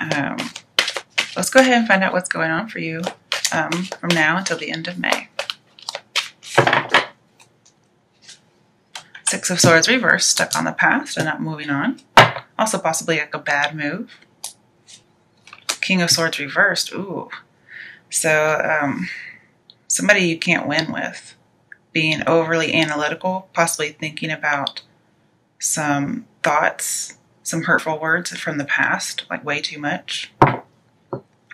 Um, let's go ahead and find out what's going on for you from now until the end of May. Six of Swords reversed, stuck on the past and not moving on. Also possibly like a bad move. King of Swords reversed. Ooh. So somebody you can't win with. Being overly analytical, possibly thinking about some thoughts, some hurtful words from the past, like way too much.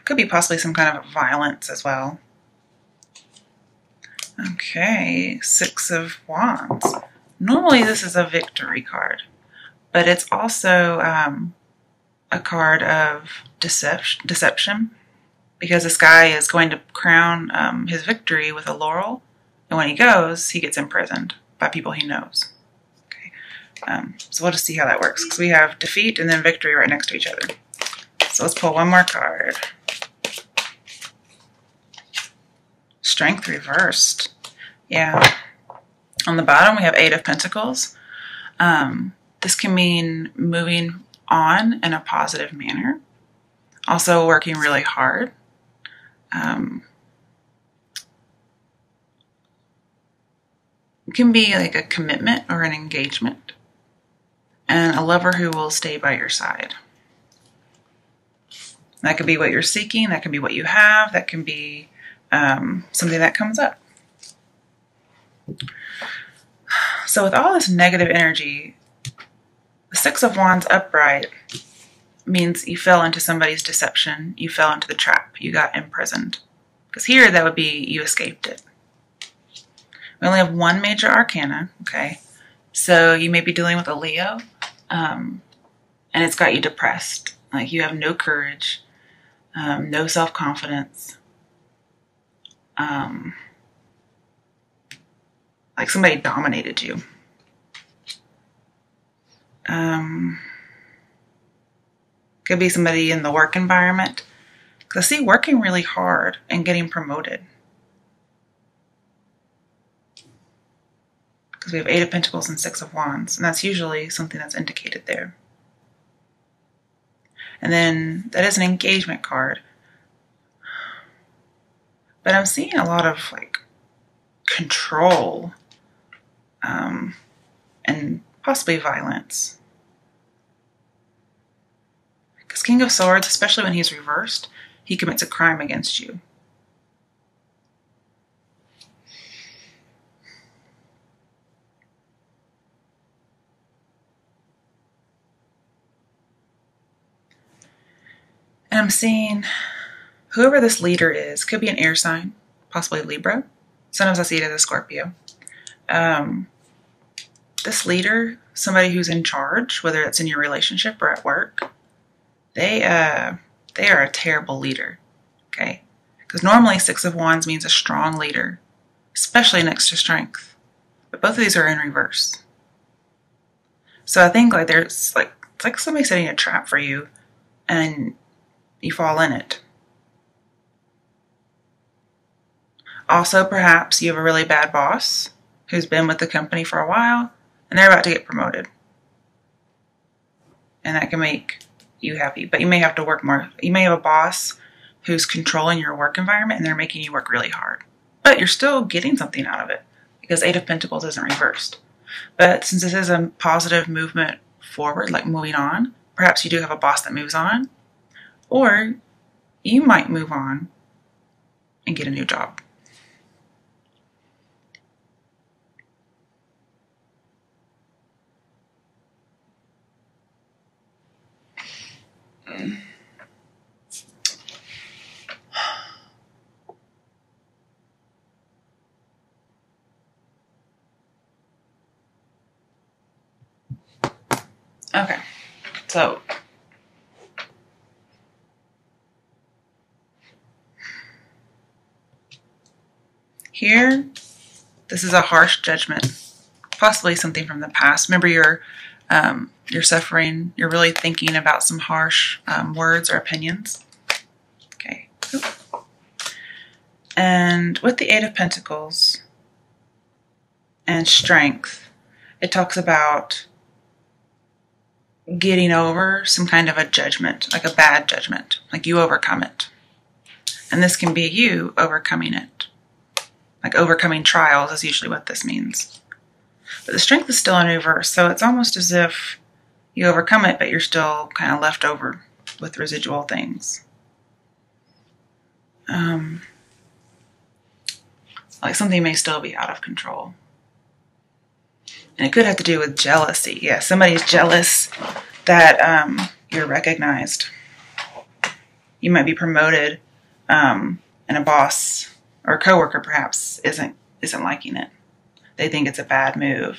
Could be possibly some kind of violence as well. Okay, Six of Wands. Normally this is a victory card, but it's also a card of deception, because this guy is going to crown his victory with a laurel, and when he goes, he gets imprisoned by people he knows. Okay, so we'll just see how that works, because we have defeat and then victory right next to each other. So let's pull one more card. Strength reversed. Yeah. On the bottom, we have Eight of Pentacles. This can mean moving on in a positive manner. Also working really hard. It can be like a commitment or an engagement. And a lover who will stay by your side. That could be what you're seeking. That can be what you have. That can be something that comes up. So with all this negative energy, the Six of Wands upright means you fell into somebody's deception. You fell into the trap. You got imprisoned. Because here, that would be you escaped it. We only have one major arcana, okay? So you may be dealing with a Leo, and it's got you depressed. Like you have no courage, no self-confidence. Like somebody dominated you. Could be somebody in the work environment. Because I see working really hard and getting promoted. Because we have Eight of Pentacles and Six of Wands. And that's usually something that's indicated there. And then that is an engagement card. But I'm seeing a lot of like control. And possibly violence. Because King of Swords, especially when he's reversed, he commits a crime against you. And I'm seeing whoever this leader is, could be an air sign, possibly Libra. Sometimes I see it as a Scorpio. This leader, somebody who's in charge, whether it's in your relationship or at work, they are a terrible leader, okay? Because normally Six of Wands means a strong leader, especially next to strength. But both of these are in reverse. So I think like it's like somebody setting a trap for you, and you fall in it. Also, perhaps you have a really bad boss who's been with the company for a while, and they're about to get promoted. And that can make you happy. But you may have to work more. You may have a boss who's controlling your work environment, and they're making you work really hard. But you're still getting something out of it, because Eight of Pentacles isn't reversed. But since this is a positive movement forward, like moving on, perhaps you do have a boss that moves on. Or you might move on and get a new job. Okay, so here, this is a harsh judgment, possibly something from the past. Remember, you're suffering. You're really thinking about some harsh words or opinions. Okay. And with the Eight of Pentacles and strength, it talks about getting over some kind of a judgment, like a bad judgment, like you overcome it. And this can be you overcoming it. Like overcoming trials is usually what this means. But the strength is still in reverse, so it's almost as if you overcome it, but you're still kind of left over with residual things. Like something may still be out of control. And it could have to do with jealousy. Yeah, somebody's jealous that you're recognized. You might be promoted, and a boss or a coworker perhaps isn't liking it. They think it's a bad move.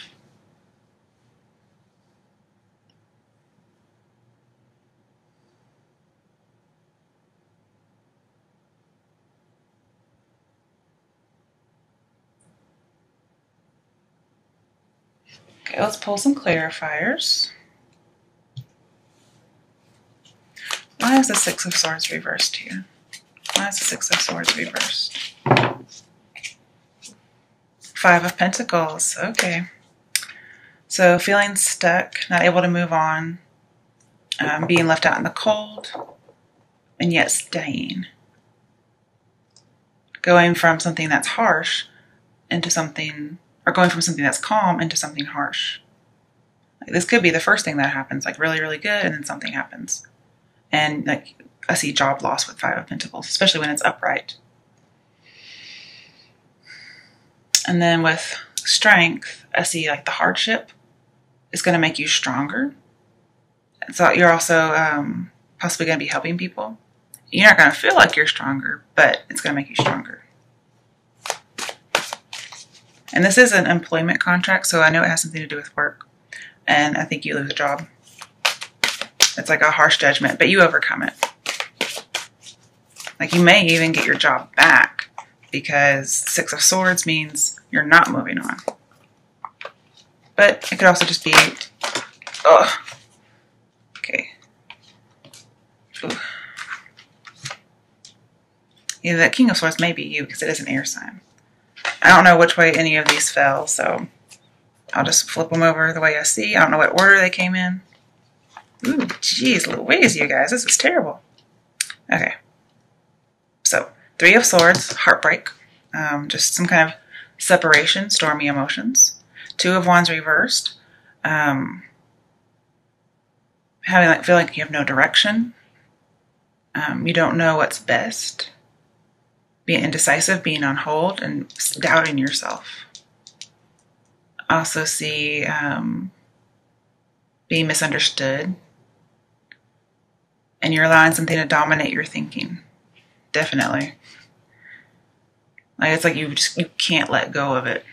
Okay, let's pull some clarifiers. Why is the Six of Swords reversed here? Why is the Six of Swords reversed? Five of Pentacles. Okay. So feeling stuck, not able to move on, being left out in the cold, and yet staying. Going from something that's harsh into something, or going from something that's calm into something harsh. Like this could be the first thing that happens, like really, really good, and then something happens. And like I see job loss with Five of Pentacles, especially when it's upright. And then with strength, I see like the hardship is going to make you stronger. So you're also possibly going to be helping people. You're not going to feel like you're stronger, but it's going to make you stronger. And this is an employment contract, so I know it has something to do with work. And I think you lose a job. It's like a harsh judgment, but you overcome it. Like you may even get your job back because Six of Swords means you're not moving on. But it could also just be, okay. Ooh. Yeah, that King of Swords may be you because it is an air sign. I don't know which way any of these fell, so I'll just flip them over the way I see. I don't know what order they came in. Ooh, jeez Louise, you guys, this is terrible. Okay. So, Three of Swords, heartbreak. Just some kind of separation, stormy emotions. Two of Wands reversed. Having feel like you have no direction. You don't know what's best. Being indecisive, being on hold, and doubting yourself. I also see being misunderstood. And you're allowing something to dominate your thinking. Definitely. Like it's like you can't let go of it.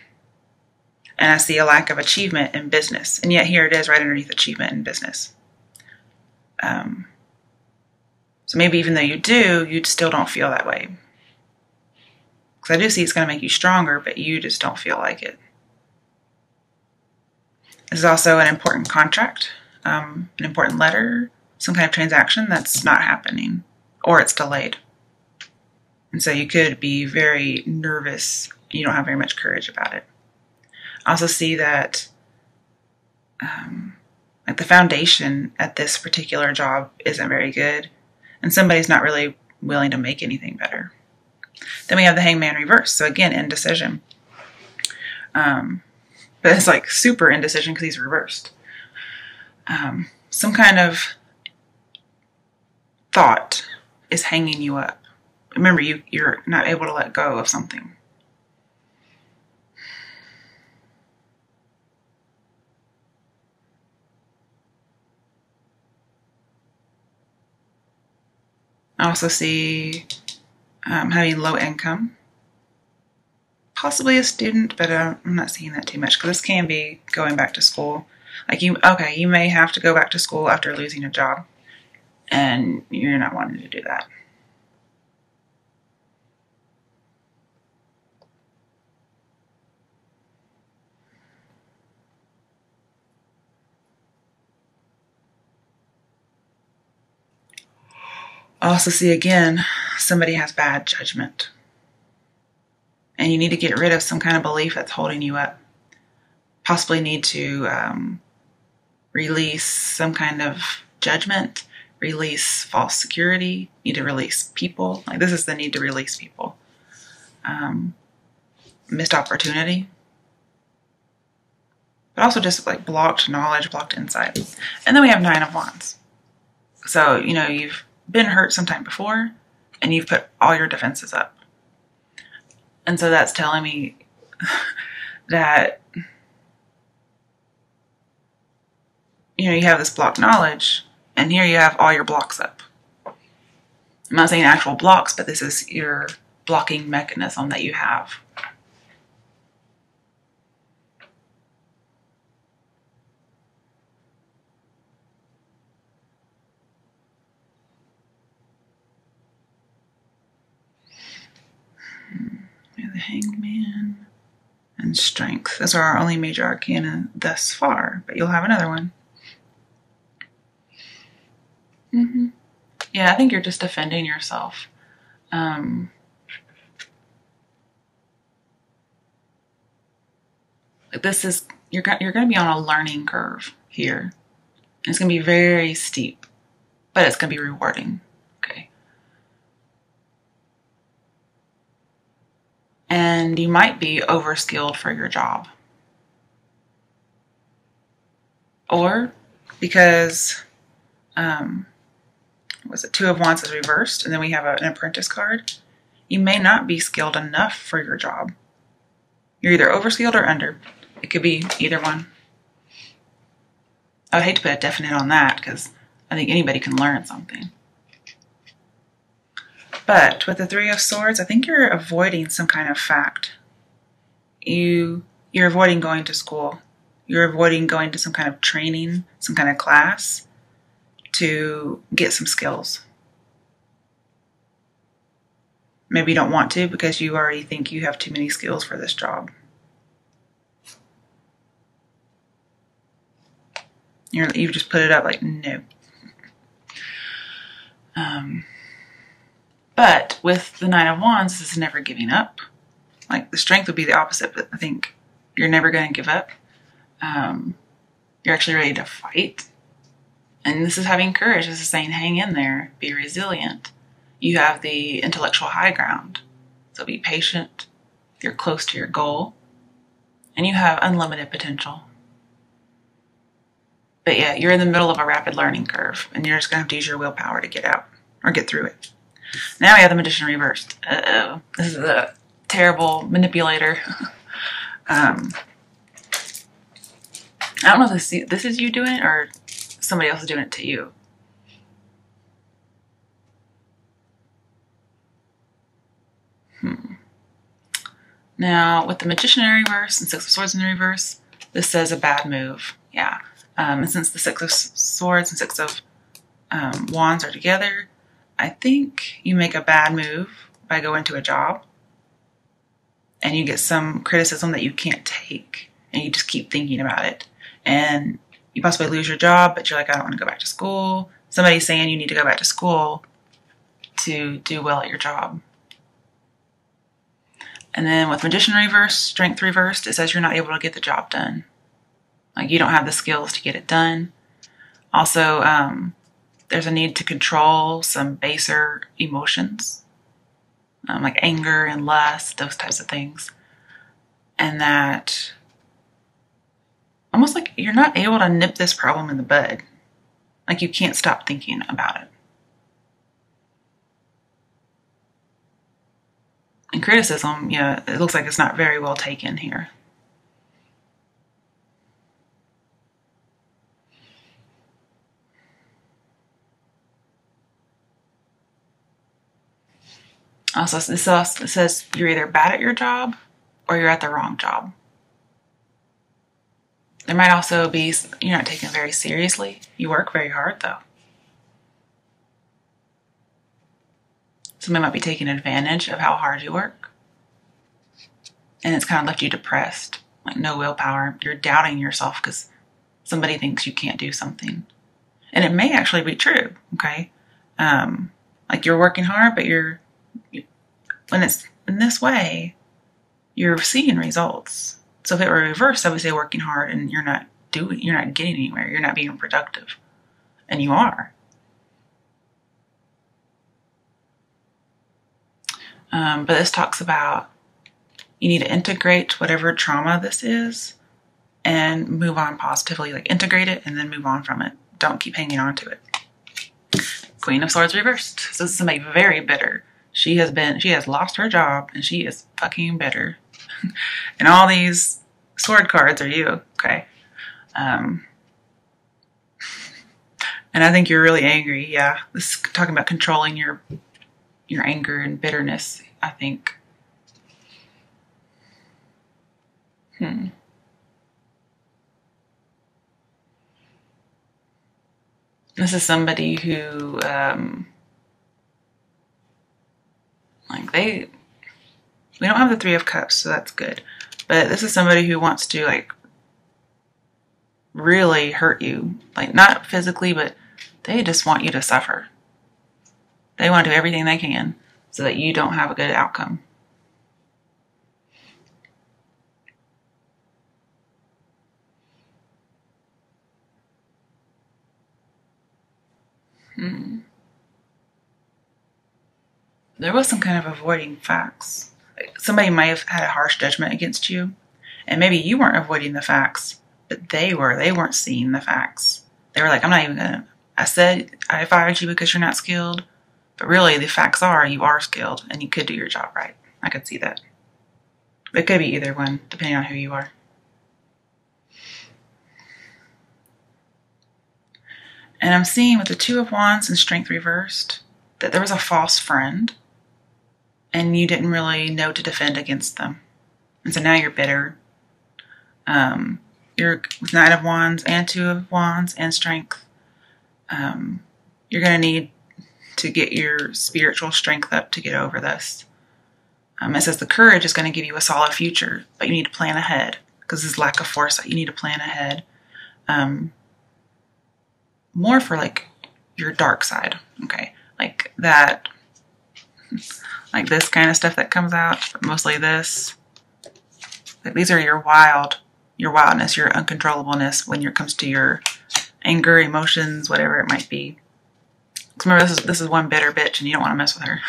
And I see a lack of achievement in business. And yet here it is right underneath achievement in business. So maybe even though you do, you still don't feel that way. Because I do see it's going to make you stronger, but you just don't feel like it. This is also an important contract, an important letter, some kind of transaction that's not happening, or it's delayed. And so you could be very nervous. You don't have very much courage about it. I also see that like the foundation at this particular job isn't very good, and somebody's not really willing to make anything better. Then we have the Hangman reverse. So again, indecision. But it's like super indecision because he's reversed. Some kind of thought is hanging you up. Remember, you're not able to let go of something. I also see having low income. Possibly a student, but I'm not seeing that too much because this can be going back to school. Like you may have to go back to school after losing a job, and you're not wanting to do that. I also see again, somebody has bad judgment. And you need to get rid of some kind of belief that's holding you up. Possibly need to release some kind of judgment, release false security, need to release people. Like, this is the need to release people. Missed opportunity. But also just like blocked knowledge, blocked insight. And then we have 9 of Wands. So, you know, you've been hurt sometime before and you've put all your defenses up. And so that's telling me that, you know, you have this blocked knowledge and here you have all your blocks up. I'm not saying actual blocks, but this is your blocking mechanism that you have. The Hanged Man and Strength. Those are our only major arcana thus far, but you'll have another one. Yeah, I think you're just defending yourself. This is, you're going to be on a learning curve here. It's going to be very steep, but it's going to be rewarding. Okay. And you might be overskilled for your job. Or because, was it 2 of Wands is reversed, and then we have an apprentice card. You may not be skilled enough for your job. You're either overskilled or under. It could be either one. I would hate to put a definite on that because I think anybody can learn something. But with the 3 of Swords, I think you're avoiding some kind of fact. You're avoiding going to school. You're avoiding going to some kind of training, some kind of class to get some skills. Maybe you don't want to because you already think you have too many skills for this job. You've just put it up like, no. But with the 9 of Wands, this is never giving up. Like, the Strength would be the opposite, but I think you're never going to give up. You're actually ready to fight. And this is having courage. This is saying, hang in there, be resilient. You have the intellectual high ground. So be patient. You're close to your goal. And you have unlimited potential. But yeah, you're in the middle of a rapid learning curve, and you're just going to have to use your willpower to get out or get through it. Now we have the Magician reversed. Uh-oh. This is a terrible manipulator. I don't know if this is you doing it or somebody else is doing it to you. Now, with the Magician in reverse and 6 of Swords in the reverse, this says a bad move. Yeah. And since the 6 of Swords and 6 of Wands are together, I think you make a bad move by going to a job and you get some criticism that you can't take and you just keep thinking about it. And you possibly lose your job, but you're like, I don't want to go back to school. Somebody's saying you need to go back to school to do well at your job. And then with Magician reversed, Strength reversed, it says you're not able to get the job done. Like, you don't have the skills to get it done. Also, there's a need to control some baser emotions, like anger and lust, those types of things. And that almost like you're not able to nip this problem in the bud. Like, you can't stop thinking about it. And criticism, yeah, it looks like it's not very well taken here. Also, this also says you're either bad at your job or you're at the wrong job. There might also be, you're not taken very seriously. You work very hard, though. Somebody might be taking advantage of how hard you work. And it's kind of left you depressed, like no willpower. You're doubting yourself because somebody thinks you can't do something. And it may actually be true, okay? Like, you're working hard, but when it's in this way, you're seeing results. So if it were reversed, I would say working hard and you're not you're not getting anywhere. You're not being productive. And you are. But this talks about you need to integrate whatever trauma this is and move on positively. Like integrate it and then move on from it. Don't keep hanging on to it. Queen of Swords reversed. So this is somebody very bitter. She has lost her job and she is fucking bitter. And all these sword cards are you, okay? And I think you're really angry. Yeah, this is talking about controlling your anger and bitterness, I think. This is somebody who, we don't have the Three of Cups, so that's good. But this is somebody who wants to, like, really hurt you. Like, not physically, but they just want you to suffer. They want to do everything they can so that you don't have a good outcome. There was some kind of avoiding facts. Somebody might have had a harsh judgment against you, and maybe you weren't avoiding the facts, but they were. They weren't seeing the facts. They were like, I'm not even gonna. I said I fired you because you're not skilled, but really the facts are you are skilled and you could do your job right. I could see that. It could be either one, depending on who you are. And I'm seeing with the Two of Wands and Strength reversed that there was a false friend and you didn't really know to defend against them. And so now you're bitter. You're with Knight of Wands and Two of Wands and Strength. You're going to need to get your spiritual strength up to get over this. It says the courage is going to give you a solid future, but you need to plan ahead because there's lack of foresight. You need to plan ahead. More for like your dark side, okay? Like that, like this kind of stuff that comes out, but mostly this. Like these are your wildness, your uncontrollableness when it comes to your anger, emotions, whatever it might be. Because remember, this is one bitter bitch and you don't want to mess with her.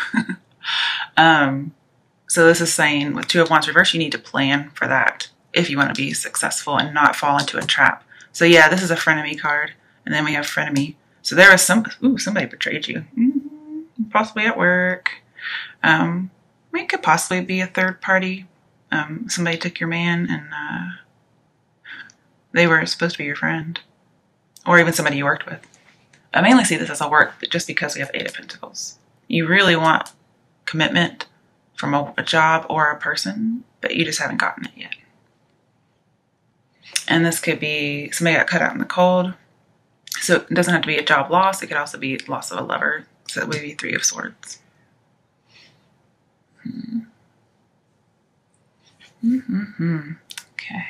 So this is saying with Two of Wands reverse, you need to plan for that if you want to be successful and not fall into a trap. So yeah, this is a frenemy card. And then we have frenemy. So there was somebody betrayed you. Possibly at work. It could possibly be a third party. Somebody took your man and they were supposed to be your friend. Or even somebody you worked with. I mainly see this as a work just because we have Eight of Pentacles. You really want commitment from a job or a person, but you just haven't gotten it yet. And this could be somebody got cut out in the cold. So it doesn't have to be a job loss. It could also be loss of a lover. So it would be Three of Swords. Okay.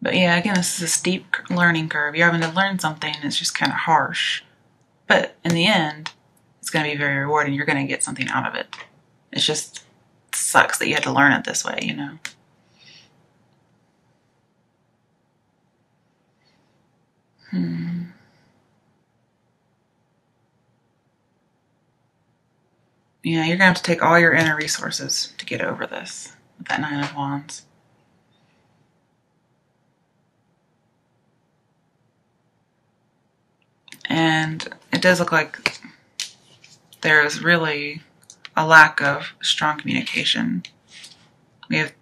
But yeah, again, this is a steep learning curve. You're having to learn something. It's just kind of harsh. But in the end, it's going to be very rewarding. You're going to get something out of it. It just sucks that you had to learn it this way, you know. Yeah, you're going to have to take all your inner resources to get over this with that Nine of Wands. And it does look like there's really a lack of strong communication. We have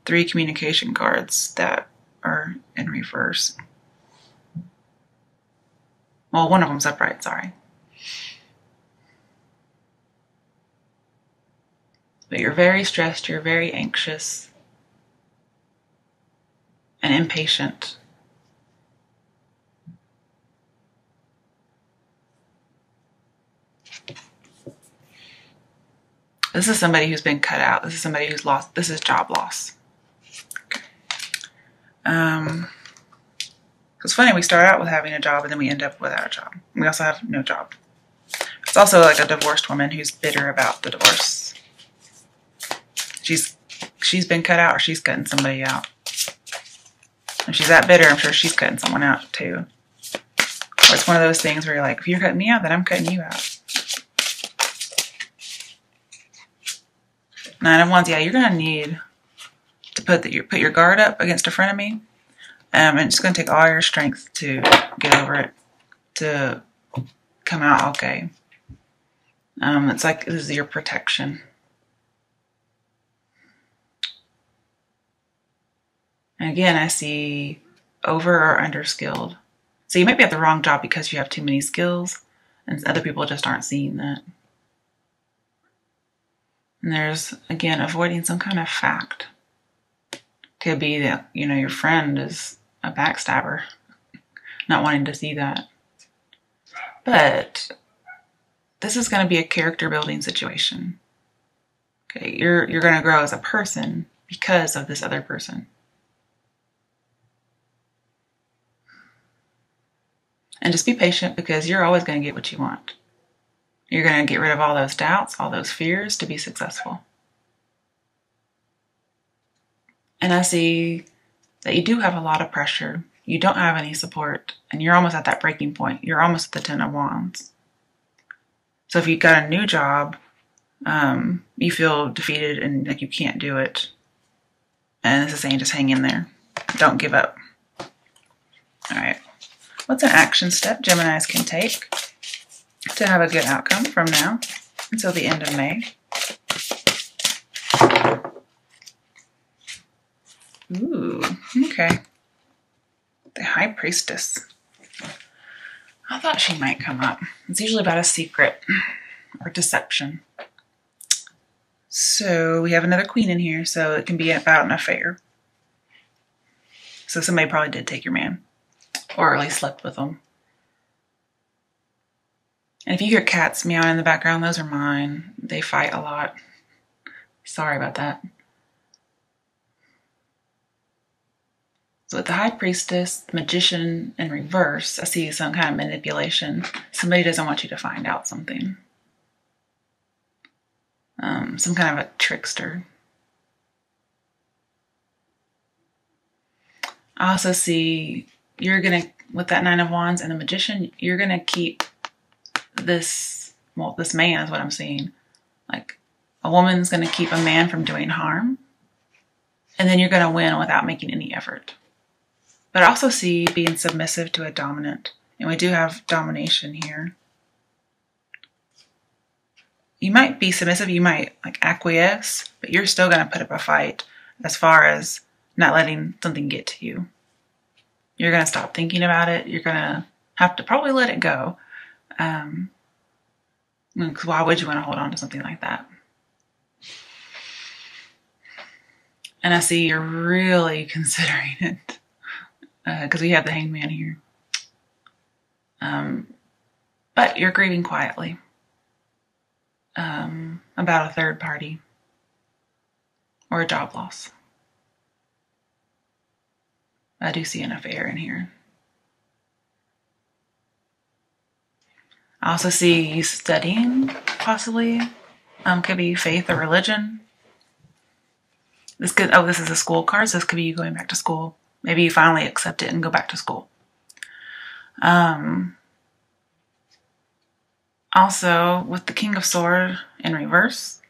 3 communication cards that are in reverse. Well, one of them's upright, sorry. But you're very stressed, you're very anxious and impatient. This is somebody who's been cut out. This is somebody who's lost. This is job loss. Okay. It's funny, we start out with having a job and then we end up without a job. We also have no job. It's also like a divorced woman who's bitter about the divorce. She's been cut out, or she's cutting somebody out. If she's that bitter, I'm sure she's cutting someone out too. Or it's one of those things where you're like, if you're cutting me out, then I'm cutting you out. 9 of Wands, yeah, you're gonna need to put your guard up against a frenemy. And it's gonna take all your strength to get over it, to come out okay. It's like this is your protection. And again, I see over or under skilled. So you might be at the wrong job because you have too many skills, and other people just aren't seeing that. And there's, again, avoiding some kind of fact. Could be that, your friend is a backstabber, not wanting to see that. But this is going to be a character building situation. Okay, you're going to grow as a person because of this other person. And just be patient, because you're always going to get what you want. You're going to get rid of all those doubts, all those fears to be successful. And I see that you do have a lot of pressure. You don't have any support, and you're almost at that breaking point. You're almost at the 10 of Wands. So if you've got a new job, you feel defeated and like you can't do it. And this is saying just hang in there. Don't give up. All right. What's an action step Geminis can take to have a good outcome from now until the end of May? Ooh, okay. The High Priestess. I thought she might come up. It's usually about a secret or deception. So we have another Queen in here, so it can be about an affair. So somebody probably did take your man, or at least slept with them. And if you hear cats meowing in the background, those are mine. They fight a lot. Sorry about that. So with the High Priestess, Magician in reverse, I see some kind of manipulation. Somebody doesn't want you to find out something. Some kind of a trickster. I also see with that 9 of Wands and the Magician, you're going to keep this man is what I'm seeing. Like, a woman's going to keep a man from doing harm, and then you're going to win without making any effort. But I also see being submissive to a dominant, and we do have domination here. You might be submissive, you might acquiesce, but you're still going to put up a fight as far as not letting something get to you. You're going to stop thinking about it. You're going to have to probably let it go. Because why would you want to hold on to something like that? And I see you're really considering it. Because we have the Hanged Man here. But you're grieving quietly. About a third party. Or a job loss. I do see an affair in here. I also see you studying, possibly. Could be faith or religion. This is a school card, so this could be you going back to school. Maybe you finally accept it and go back to school. Also, with the King of Swords in reverse,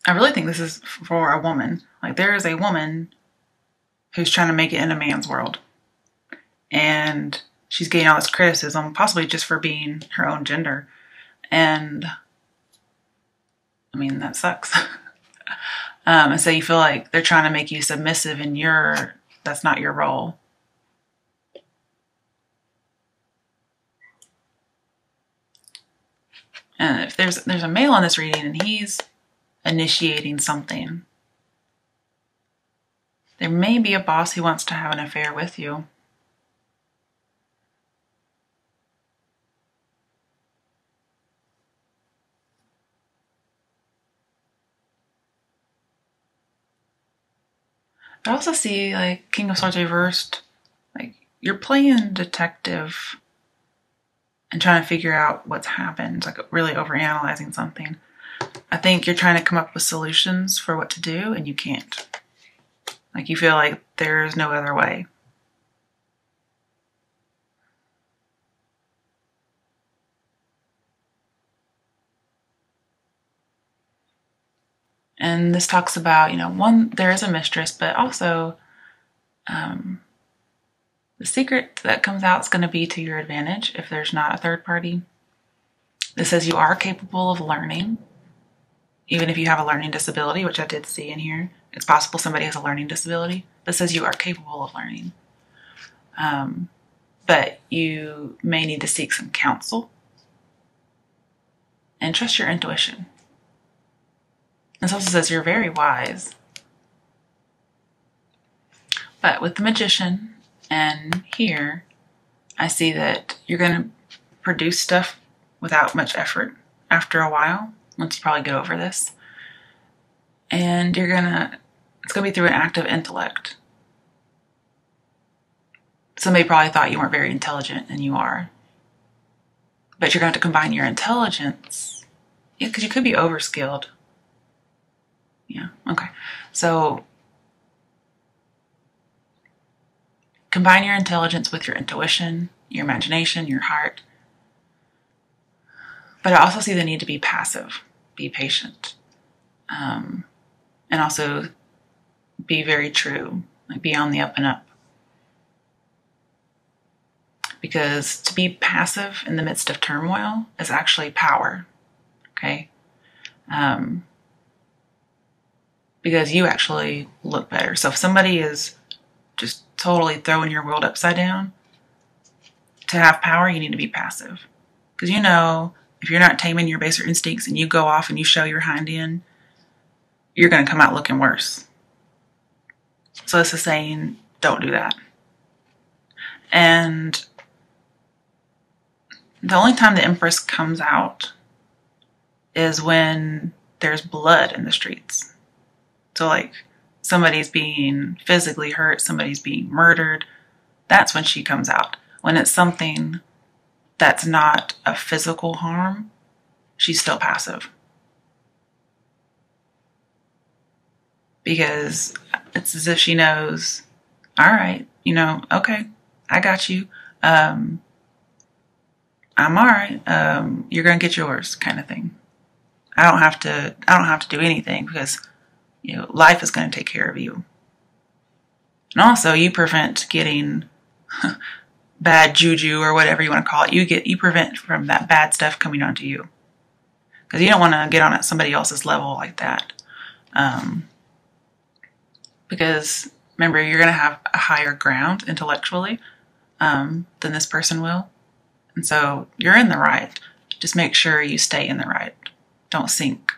I really think this is for a woman. Like, there is a woman who's trying to make it in a man's world. And she's getting all this criticism, possibly just for being her own gender. And, I mean, that sucks. And so you feel like they're trying to make you submissive, and that's not your role. And if there's a male in this reading and he's initiating something, there may be a boss who wants to have an affair with you. I also see, King of Swords reversed, you're playing detective and trying to figure out what's happened, like really overanalyzing something. I think you're trying to come up with solutions for what to do, and you can't. Like, you feel like there's no other way. And this talks about, one, there is a mistress, but also the secret that comes out is going to be to your advantage if there's not a third party. This says you are capable of learning, even if you have a learning disability, which I did see in here. It's possible somebody has a learning disability. This says you are capable of learning. But you may need to seek some counsel and trust your intuition. This also says you're very wise. But with the Magician and here, I see that you're going to produce stuff without much effort after a while, once you probably get over this. And it's going to be through an act of intellect. Somebody probably thought you weren't very intelligent, and you are. But you're going to have to combine your intelligence. Yeah, because you could be overskilled. Yeah, okay. So combine your intelligence with your intuition, your imagination, your heart. But I also see the need to be passive, be patient, and also be very true, like be on the up and up. Because to be passive in the midst of turmoil is actually power, okay? Because you actually look better. So if somebody is just totally throwing your world upside down, to have power, you need to be passive. Because if you're not taming your baser instincts and you go off and you show your hind end, you're going to come out looking worse. So this is saying, don't do that. And the only time the Empress comes out is when there's blood in the streets. So like somebody's being physically hurt, somebody's being murdered. That's when she comes out. When it's something that's not a physical harm, she's still passive. Because it's as if she knows, all right, okay, I got you. I'm all right. You're going to get yours, kind of thing. I don't have to do anything because, life is going to take care of you. And also you prevent getting bad juju or whatever you want to call it. You prevent from that bad stuff coming onto you. Because you don't want to get on at somebody else's level like that. Because remember, you're going to have a higher ground intellectually than this person will. And so you're in the right. Just make sure you stay in the right. Don't sink.